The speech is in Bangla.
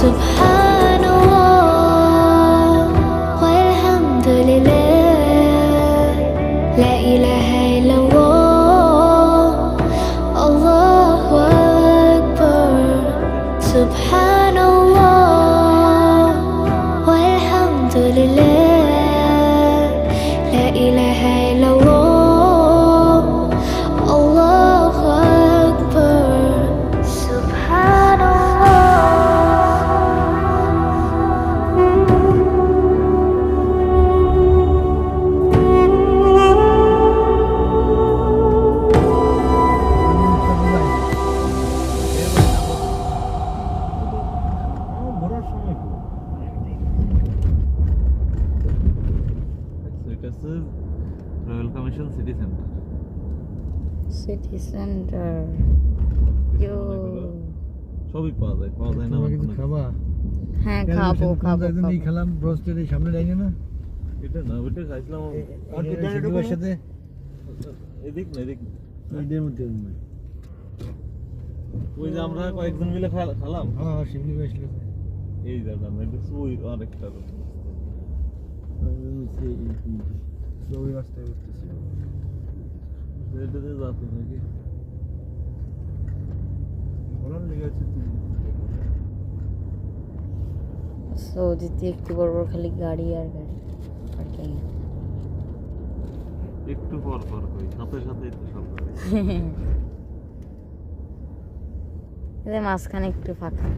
Subhanallah walhamdulillah, la ilaha illallah, Allahu Akbar. Subhanallah walhamdulillah, la ilaha illallah, Allahu Akbar. Royal commission city centre. City centre সবই পাওয়া যায় না তোমরা কিছু খাবা? হ্যাঁ খাবো খাবো এই খেলাম ব্রোস্টের এই সামনে যাই না এটা না ওইটা খাইছিলাম সিঙ্গুরের সাথে এদিক না এদিক এদের মধ্যে ওই যে আমরা কয়েকজন মিলে খেলাম। হ্যাঁ হ্যাঁ সিঙ্গুর আসলে এই দাদা এটা ওই আরেকটা ওই রাস্তায় উঠতেছি এটাতে যাচ্ছে নাকি ভালো লেগেছে সৌদিতে একটু বড় বড় খালি গাড়ি আর গাড়ি পার্কিং। একটু পর পর কই সাথে সাথেই তো সব গাড়ি। এদের মাঝখানে একটু ফাঁকা।